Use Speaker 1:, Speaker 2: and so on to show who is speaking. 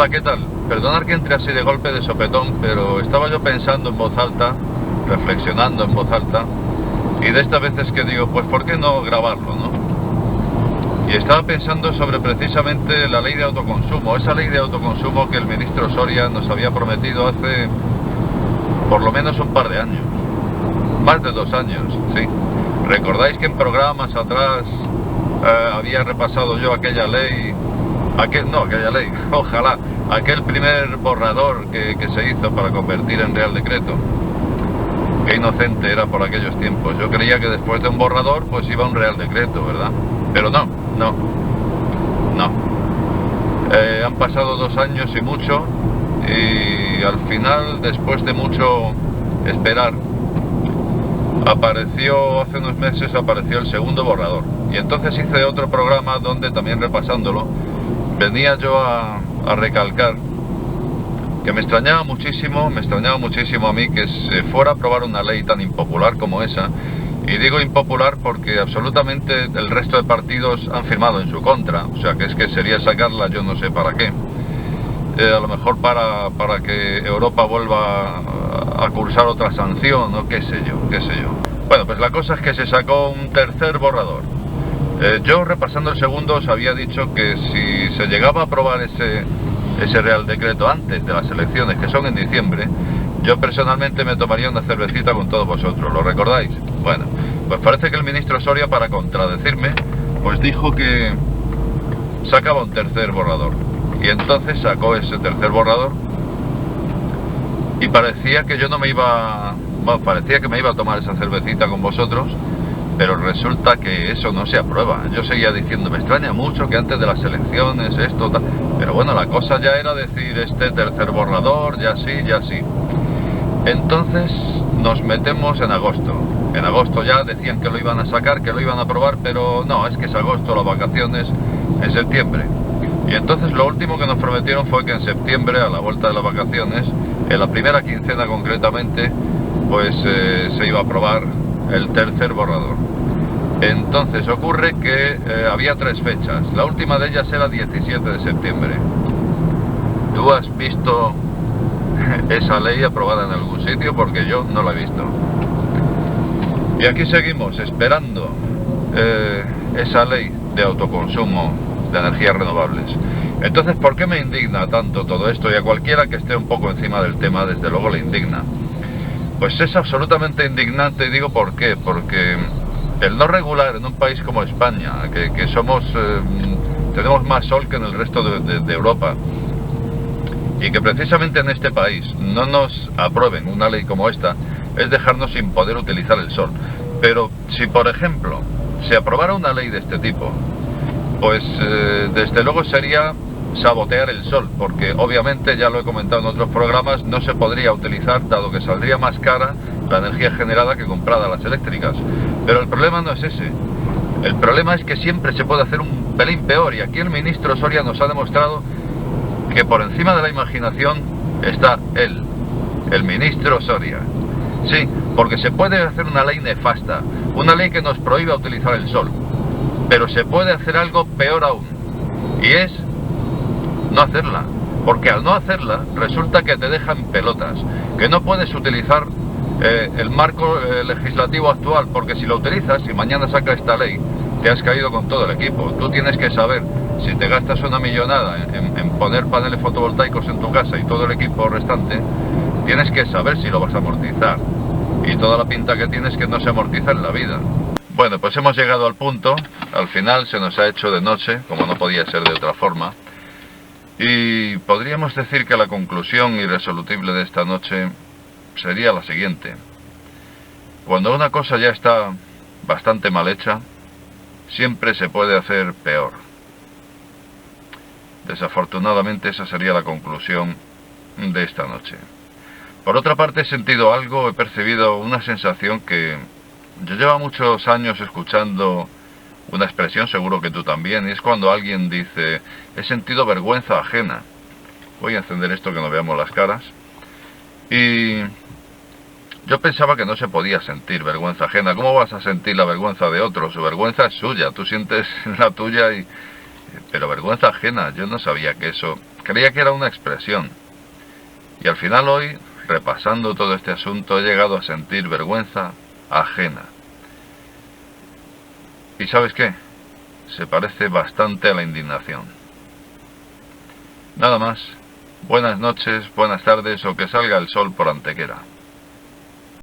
Speaker 1: Hola, ¿qué tal? Perdonad que entre así de golpe de sopetón, pero estaba yo pensando en voz alta, reflexionando en voz alta, y de estas veces que digo, pues ¿por qué no grabarlo, no? Y estaba pensando sobre precisamente la ley de autoconsumo, esa ley de autoconsumo que el ministro Soria nos había prometido hace por lo menos un par de años, más de 2 años, sí. ¿Recordáis que en programas atrás había repasado yo aquella ley? Aquella ley, ojalá, aquel primer borrador que se hizo para convertir en Real Decreto. Qué inocente era por aquellos tiempos. Yo creía que después de un borrador pues iba un Real Decreto, ¿verdad? Pero no. Han pasado 2 años y mucho, y al final, después de mucho esperar, hace unos meses apareció el segundo borrador. Y entonces hice otro programa donde, también repasándolo, venía yo a recalcar que me extrañaba muchísimo a mí que se fuera a aprobar una ley tan impopular como esa. Y digo impopular porque absolutamente el resto de partidos han firmado en su contra. O sea, que es que sería sacarla yo no sé para qué. A lo mejor para que Europa vuelva a cursar otra sanción, o qué sé yo. Bueno, pues la cosa es que se sacó un tercer borrador. Yo, repasando el segundo, os había dicho que si se llegaba a aprobar ese Real Decreto antes de las elecciones, que son en diciembre, yo personalmente me tomaría una cervecita con todos vosotros. ¿Lo recordáis? Bueno, pues parece que el ministro Soria, para contradecirme, pues dijo que sacaba un tercer borrador. Y entonces sacó ese tercer borrador y parecía que yo no me iba... Bueno, parecía que me iba a tomar esa cervecita con vosotros, pero resulta que eso no se aprueba. Yo seguía diciendo, me extraña mucho que antes de las elecciones esto tal... Pero bueno, la cosa ya era decir, este tercer borrador, ya sí. Entonces nos metemos en agosto. En agosto ya decían que lo iban a sacar, que lo iban a aprobar, pero no, es que es agosto, las vacaciones en septiembre. Y entonces lo último que nos prometieron fue que en septiembre, a la vuelta de las vacaciones, en la primera quincena concretamente, pues se iba a aprobar el tercer borrador. Entonces ocurre que había 3 fechas. La última de ellas era 17 de septiembre. ¿Tú has visto esa ley aprobada en algún sitio? Porque yo no la he visto. Y aquí seguimos esperando esa ley de autoconsumo de energías renovables. Entonces, ¿por qué me indigna tanto todo esto? Y a cualquiera que esté un poco encima del tema, desde luego le indigna. Pues es absolutamente indignante, y digo ¿por qué? Porque el no regular en un país como España, que somos, tenemos más sol que en el resto de Europa, y que precisamente en este país no nos aprueben una ley como esta, es dejarnos sin poder utilizar el sol. Pero si, por ejemplo, se aprobara una ley de este tipo, pues desde luego sería sabotear el sol, porque obviamente, ya lo he comentado en otros programas, no se podría utilizar, dado que saldría más cara la energía generada que comprada las eléctricas. Pero el problema no es ese. El problema es que siempre se puede hacer un pelín peor, y aquí el ministro Soria nos ha demostrado que por encima de la imaginación está él, el ministro Soria. Sí, porque se puede hacer una ley nefasta, una ley que nos prohíba utilizar el sol, pero se puede hacer algo peor aún, y es no hacerla, porque al no hacerla resulta que te dejan pelotas, que no puedes utilizar el marco legislativo actual, porque si lo utilizas y mañana saca esta ley, te has caído con todo el equipo. Tú tienes que saber, si te gastas una millonada en poner paneles fotovoltaicos en tu casa y todo el equipo restante, tienes que saber si lo vas a amortizar, y toda la pinta que tienes que no se amortiza en la vida. Bueno, pues hemos llegado al punto, al final se nos ha hecho de noche, como no podía ser de otra forma, y podríamos decir que la conclusión irresoluble de esta noche sería la siguiente. Cuando una cosa ya está bastante mal hecha, siempre se puede hacer peor. Desafortunadamente esa sería la conclusión de esta noche. Por otra parte, he sentido algo, he percibido una sensación que yo llevo muchos años escuchando una expresión, seguro que tú también, y es cuando alguien dice, he sentido vergüenza ajena. Voy a encender esto que no veamos las caras. Y yo pensaba que no se podía sentir vergüenza ajena. ¿Cómo vas a sentir la vergüenza de otro? Su vergüenza es suya, tú sientes la tuya Pero vergüenza ajena, yo no sabía que eso... Creía que era una expresión. Y al final hoy, repasando todo este asunto, he llegado a sentir vergüenza ajena. ¿Y sabes qué? Se parece bastante a la indignación. Nada más. Buenas noches, buenas tardes o que salga el sol por Antequera.